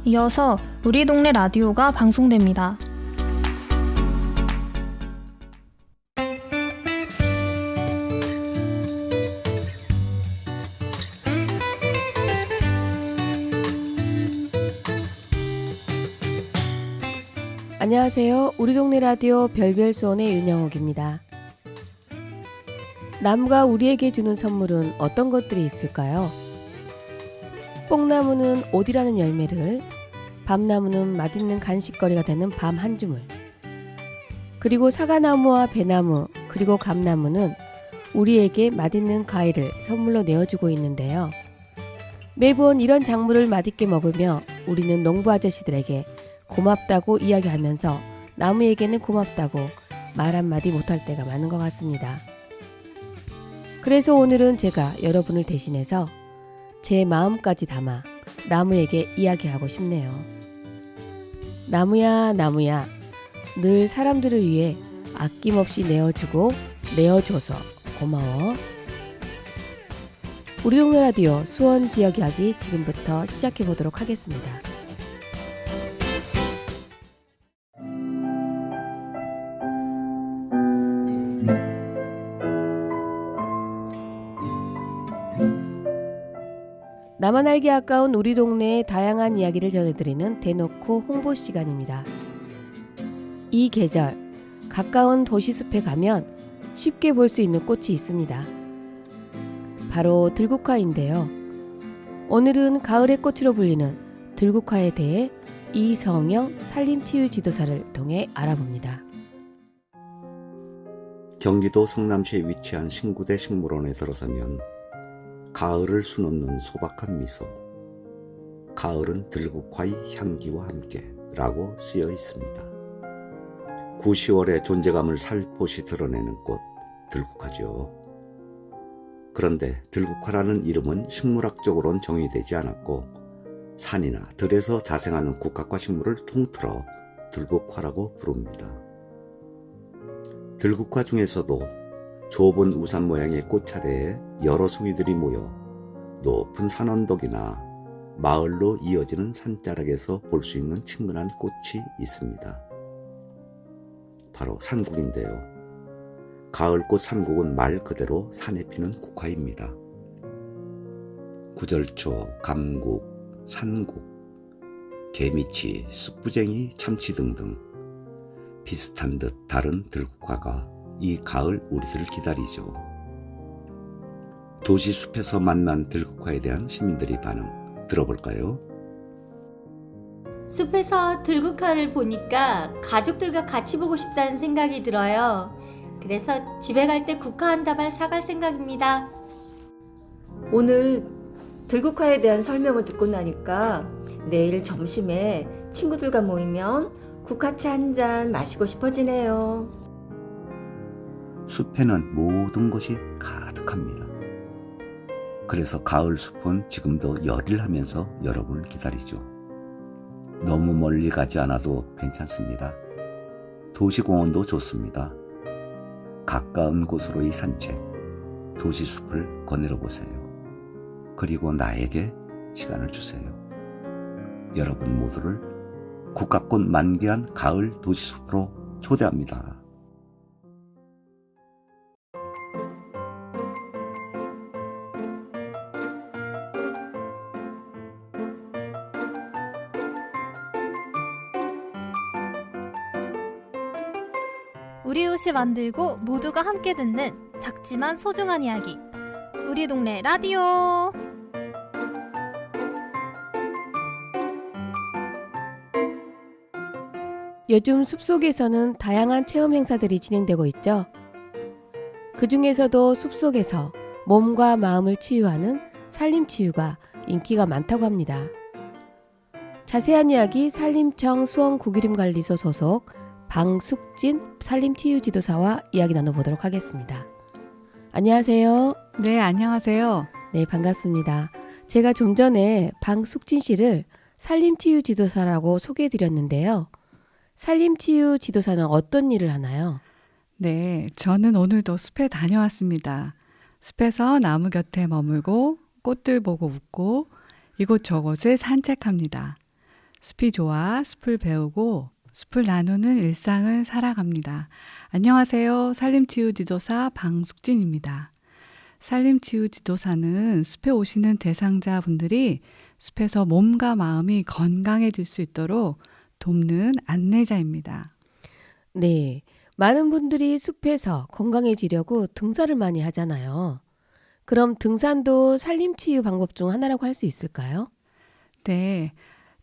이어서 우리 동네 라디오가 방송됩니다. 안녕하세요. 우리 동네 라디오 별별소원의 윤영옥입니다. 나무가 우리에게 주는 선물은 어떤 것들이 있을까요? 뽕나무는 오디라는 열매를, 밤나무는 맛있는 간식거리가 되는 밤 한 주물, 그리고 사과나무와 배나무, 그리고 감나무는 우리에게 맛있는 과일을 선물로 내어주고 있는데요. 매번 이런 작물을 맛있게 먹으며 우리는 농부 아저씨들에게 고맙다고 이야기하면서 나무에게는 고맙다고 말 한마디 못할 때가 많은 것 같습니다. 그래서 오늘은 제가 여러분을 대신해서 제 마음까지 담아 나무에게 이야기하고 싶네요. 나무야, 나무야, 늘 사람들을 위해 아낌없이 내어주고 내어줘서 고마워. 우리 동네 라디오 수원 지역 이야기 지금부터 시작해보도록 하겠습니다. 나만 알기 아까운 우리 동네의 다양한 이야기를 전해드리는 대놓고 홍보 시간입니다. 이 계절, 가까운 도시숲에 가면 쉽게 볼 수 있는 꽃이 있습니다. 바로 들국화인데요. 오늘은 가을의 꽃으로 불리는 들국화에 대해 이성영 산림치유지도사를 통해 알아봅니다. 경기도 성남시에 위치한 신구대 식물원에 들어서면 가을을 수놓는 소박한 미소, 가을은 들국화의 향기와 함께 라고 쓰여 있습니다. 9, 10월의 존재감을 살포시 드러내는 꽃, 들국화죠. 그런데 들국화라는 이름은 식물학적으로는 정의되지 않았고 산이나 들에서 자생하는 국화과 식물을 통틀어 들국화라고 부릅니다. 들국화 중에서도 좁은 우산 모양의 꽃차례에 여러 송이들이 모여 높은 산 언덕이나 마을로 이어지는 산자락에서 볼 수 있는 친근한 꽃이 있습니다. 바로 산국인데요. 가을꽃 산국은 말 그대로 산에 피는 국화입니다. 구절초, 감국, 산국, 개미치, 쑥부쟁이, 참치 등등 비슷한 듯 다른 들국화가 이 가을 우리들을 기다리죠. 도시숲에서 만난 들국화에 대한 시민들의 반응 들어볼까요? 숲에서 들국화를 보니까 가족들과 같이 보고 싶다는 생각이 들어요. 그래서 집에 갈 때 국화 한 다발 사갈 생각입니다. 오늘 들국화에 대한 설명을 듣고 나니까 내일 점심에 친구들과 모이면 국화차 한 잔 마시고 싶어지네요. 숲에는 모든 것이 가득합니다. 그래서 가을 숲은 지금도 열일하면서 여러분을 기다리죠. 너무 멀리 가지 않아도 괜찮습니다. 도시공원도 좋습니다. 가까운 곳으로의 산책, 도시숲을 거닐어 보세요. 그리고 나에게 시간을 주세요. 여러분 모두를 국화꽃 만개한 가을 도시숲으로 초대합니다. 우리 옷이 만들고 모두가 함께 듣는 작지만 소중한 이야기. 우리 동네 라디오. 요즘 숲속에서는 다양한 체험 행사들이 진행되고 있죠. 그 중에서도 숲속에서 몸과 마음을 치유하는 산림치유가 인기가 많다고 합니다. 자세한 이야기 산림청 수원구기림관리소 소속 방숙진 산림치유지도사와 이야기 나눠보도록 하겠습니다. 안녕하세요. 네, 안녕하세요. 네, 반갑습니다. 제가 좀 전에 방숙진 씨를 산림치유지도사라고 소개해드렸는데요. 산림치유지도사는 어떤 일을 하나요? 네, 저는 오늘도 숲에 다녀왔습니다. 숲에서 나무 곁에 머물고 꽃들 보고 웃고 이곳저곳을 산책합니다. 숲이 좋아 숲을 배우고 숲을 나누는 일상을 살아갑니다. 안녕하세요. 산림치유지도사 방숙진입니다. 산림치유지도사는 숲에 오시는 대상자분들이 숲에서 몸과 마음이 건강해질 수 있도록 돕는 안내자입니다. 네, 많은 분들이 숲에서 건강해지려고 등산을 많이 하잖아요. 그럼 등산도 산림치유 방법 중 하나라고 할 수 있을까요? 네,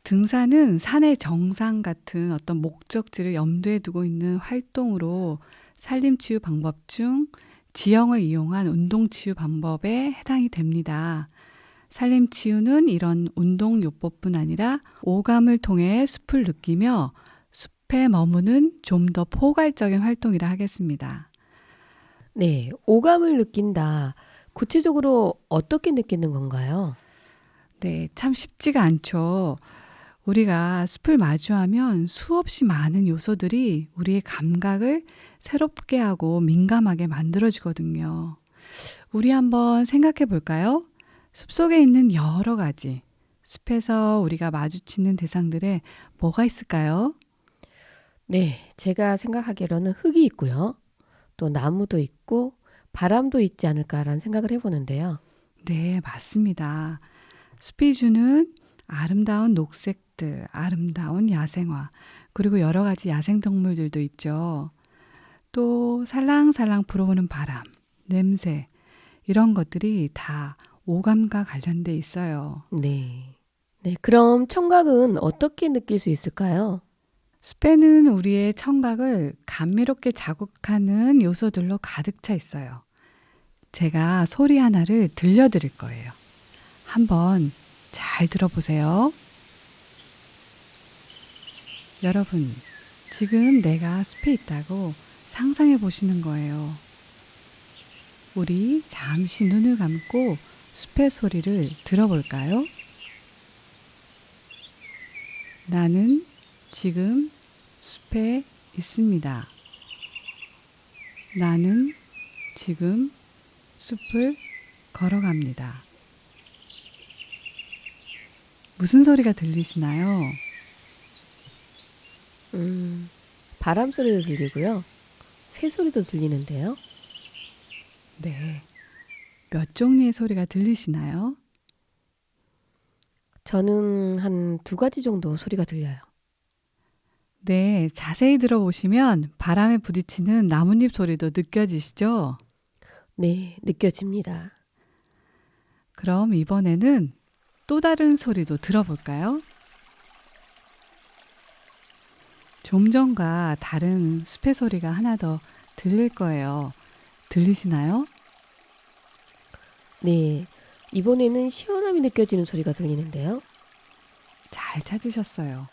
등산은 산의 정상 같은 어떤 목적지를 염두에 두고 있는 활동으로 산림치유 방법 중 지형을 이용한 운동치유 방법에 해당이 됩니다. 산림치유는 이런 운동요법뿐 아니라 오감을 통해 숲을 느끼며 숲에 머무는 좀 더 포괄적인 활동이라 하겠습니다. 네, 오감을 느낀다. 구체적으로 어떻게 느끼는 건가요? 네, 참 쉽지가 않죠. 우리가 숲을 마주하면 수없이 많은 요소들이 우리의 감각을 새롭게 하고 민감하게 만들어주거든요. 우리 한번 생각해 볼까요? 숲속에 있는 여러 가지, 숲에서 우리가 마주치는 대상들에 뭐가 있을까요? 네, 제가 생각하기로는 흙이 있고요. 또 나무도 있고 바람도 있지 않을까라는 생각을 해보는데요. 네, 맞습니다. 숲이 주는 아름다운 녹색들, 아름다운 야생화, 그리고 여러 가지 야생동물들도 있죠. 또 살랑살랑 불어오는 바람, 냄새, 이런 것들이 다 오감과 관련돼 있어요. 네. 네, 그럼 청각은 어떻게 느낄 수 있을까요? 숲에는 우리의 청각을 감미롭게 자극하는 요소들로 가득 차 있어요. 제가 소리 하나를 들려드릴 거예요. 한번 잘 들어보세요. 여러분, 지금 내가 숲에 있다고 상상해 보시는 거예요. 우리 잠시 눈을 감고 숲의 소리를 들어볼까요? 나는 지금 숲에 있습니다. 나는 지금 숲을 걸어갑니다. 무슨 소리가 들리시나요? 바람 소리도 들리고요. 새 소리도 들리는데요. 네. 몇 종류의 소리가 들리시나요? 저는 한 2가지 정도 소리가 들려요. 네, 자세히 들어보시면 바람에 부딪히는 나뭇잎 소리도 느껴지시죠? 네, 느껴집니다. 그럼 이번에는 또 다른 소리도 들어볼까요? 좀 전과 다른 숲의 소리가 하나 더 들릴 거예요. 들리시나요? 네, 이번에는 시원함이 느껴지는 소리가 들리는데요. 잘 찾으셨어요.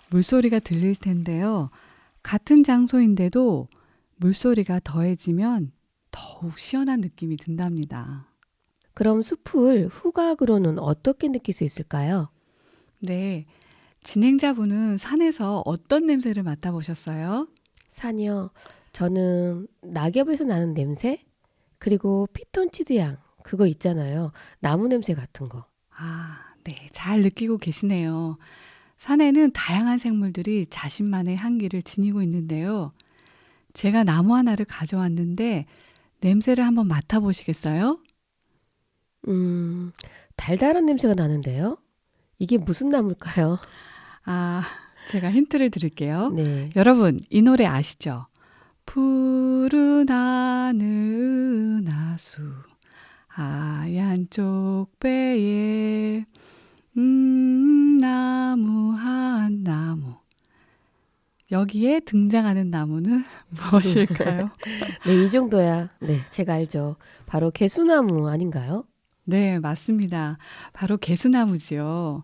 물소리가 들릴 텐데요. 같은 장소인데도 물소리가 더해지면 더욱 시원한 느낌이 든답니다. 그럼 숲을 후각으로는 어떻게 느낄 수 있을까요? 네, 진행자분은 산에서 어떤 냄새를 맡아보셨어요? 산이요. 저는 낙엽에서 나는 냄새? 그리고 피톤치드 향. 그거 있잖아요. 나무 냄새 같은 거. 아, 네, 잘 느끼고 계시네요. 산에는 다양한 생물들이 자신만의 향기를 지니고 있는데요. 제가 나무 하나를 가져왔는데 냄새를 한번 맡아보시겠어요? 달달한 냄새가 나는데요. 이게 무슨 나무일까요? 아, 제가 힌트를 드릴게요. 네. 여러분, 이 노래 아시죠? 푸른 하늘 은하수 하얀 쪽배에 나무 한 나무. 여기에 등장하는 나무는 무엇일까요? 네, 이 정도야. 네, 제가 알죠. 바로 개수나무 아닌가요? 네, 맞습니다. 바로 개수나무지요.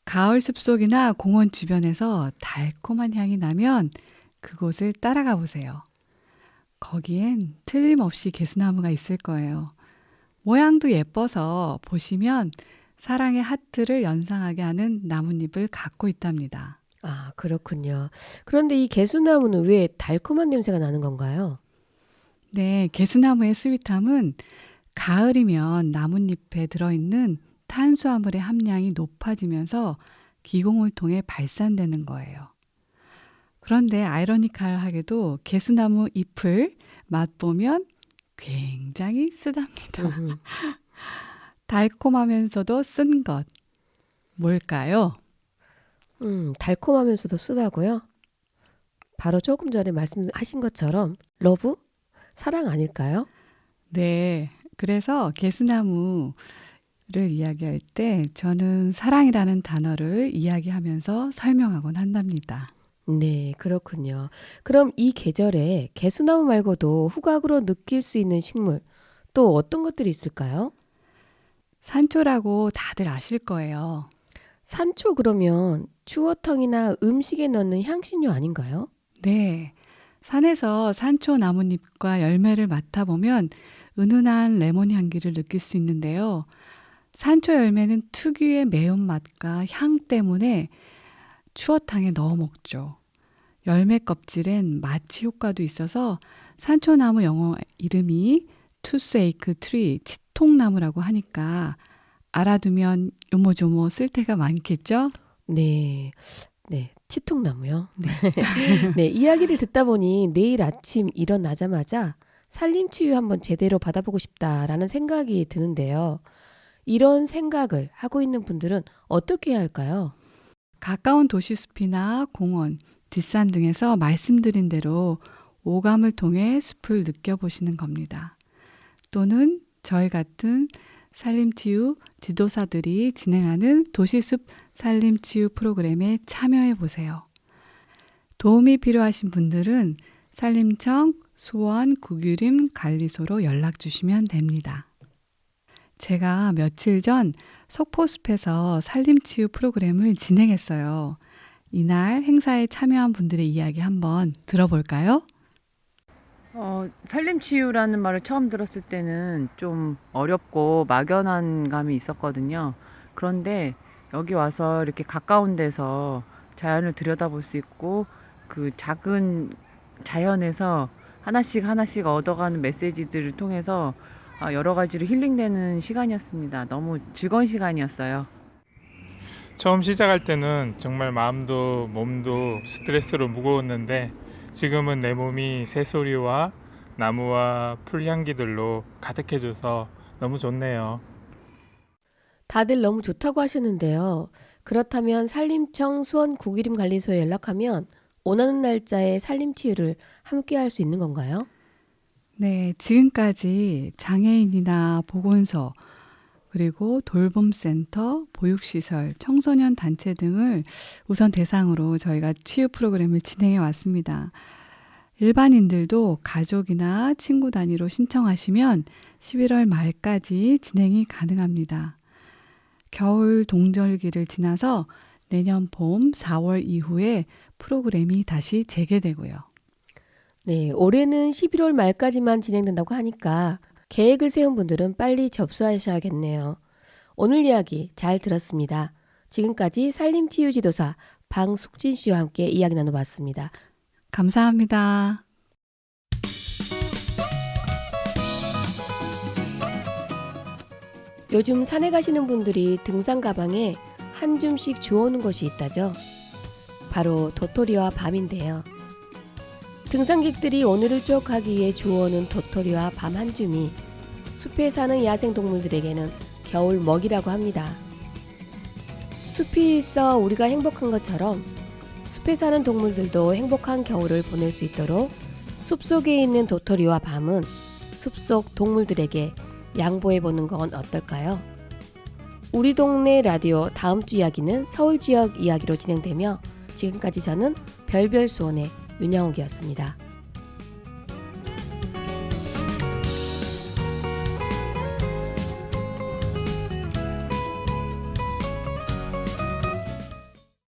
가을 숲속이나 공원 주변에서 달콤한 향이 나면 그곳을 따라가 보세요. 거기엔 틀림없이 개수나무가 있을 거예요. 모양도 예뻐서 보시면 사랑의 하트를 연상하게 하는 나뭇잎을 갖고 있답니다. 아, 그렇군요. 그런데 이 개수나무는 왜 달콤한 냄새가 나는 건가요? 네, 개수나무의 스윗함은 가을이면 나뭇잎에 들어있는 탄수화물의 함량이 높아지면서 기공을 통해 발산되는 거예요. 그런데 아이러니컬하게도 개수나무 잎을 맛보면 굉장히 쓰답니다. 달콤하면서도 쓴 것. 뭘까요? 달콤하면서도 쓰다고요? 바로 조금 전에 말씀하신 것처럼 러브? 사랑 아닐까요? 네. 그래서 개수나무를 이야기할 때 저는 사랑이라는 단어를 이야기하면서 설명하곤 한답니다. 네, 그렇군요. 그럼 이 계절에 개수나무 말고도 후각으로 느낄 수 있는 식물 또 어떤 것들이 있을까요? 산초라고 다들 아실 거예요. 산초 그러면 추어탕이나 음식에 넣는 향신료 아닌가요? 네. 산에서 산초 나뭇잎과 열매를 맡아보면 은은한 레몬 향기를 느낄 수 있는데요. 산초 열매는 특유의 매운맛과 향 때문에 추어탕에 넣어 먹죠. 열매 껍질엔 마취 효과도 있어서 산초나무 영어 이름이 투스에이크 트리, 치통나무라고 하니까 알아두면 요모조모 쓸데가 많겠죠? 네, 치통나무요. 네, 이야기를 듣다 보니 내일 아침 일어나자마자 산림치유 한번 제대로 받아보고 싶다라는 생각이 드는데요. 이런 생각을 하고 있는 분들은 어떻게 해야 할까요? 가까운 도시숲이나 공원, 뒷산 등에서 말씀드린 대로 오감을 통해 숲을 느껴보시는 겁니다. 또는 저희 같은 산림치유 지도사들이 진행하는 도시숲 산림치유 프로그램에 참여해 보세요. 도움이 필요하신 분들은 산림청 수원 구규림 관리소로 연락 주시면 됩니다. 제가 며칠 전 속포숲에서 산림치유 프로그램을 진행했어요. 이날 행사에 참여한 분들의 이야기 한번 들어볼까요? 산림치유라는 말을 처음 들었을 때는 좀 어렵고 막연한 감이 있었거든요. 그런데 여기 와서 이렇게 가까운 데서 자연을 들여다볼 수 있고 그 작은 자연에서 하나씩 얻어가는 메시지들을 통해서 여러 가지로 힐링되는 시간이었습니다. 너무 즐거운 시간이었어요. 처음 시작할 때는 정말 마음도 몸도 스트레스로 무거웠는데 지금은 내 몸이 새소리와 나무와 풀향기들로 가득해져서 너무 좋네요. 다들 너무 좋다고 하셨는데요. 그렇다면 산림청 수원 구기림 관리소에 연락하면 원하는 날짜에 산림치유를 함께 할 수 있는 건가요? 네, 지금까지 장애인이나 보건소, 그리고 돌봄센터, 보육시설, 청소년 단체 등을 우선 대상으로 저희가 치유 프로그램을 진행해 왔습니다. 일반인들도 가족이나 친구 단위로 신청하시면 11월 말까지 진행이 가능합니다. 겨울 동절기를 지나서 내년 봄 4월 이후에 프로그램이 다시 재개되고요. 네, 올해는 11월 말까지만 진행된다고 하니까 계획을 세운 분들은 빨리 접수하셔야겠네요. 오늘 이야기 잘 들었습니다. 지금까지 산림치유지도사 방숙진 씨와 함께 이야기 나눠봤습니다. 감사합니다. 요즘 산에 가시는 분들이 등산 가방에 한 줌씩 주워오는 것이 있다죠. 바로 도토리와 밤인데요. 등산객들이 오늘을 추억하기 위해 주워오는 도토리와 밤 한 줌이 숲에 사는 야생동물들에게는 겨울 먹이라고 합니다. 숲이 있어 우리가 행복한 것처럼 숲에 사는 동물들도 행복한 겨울을 보낼 수 있도록 숲속에 있는 도토리와 밤은 숲속 동물들에게 양보해보는 건 어떨까요? 우리 동네 라디오 다음 주 이야기는 서울 지역 이야기로 진행되며 지금까지 저는 별별수원의 윤영옥이었습니다.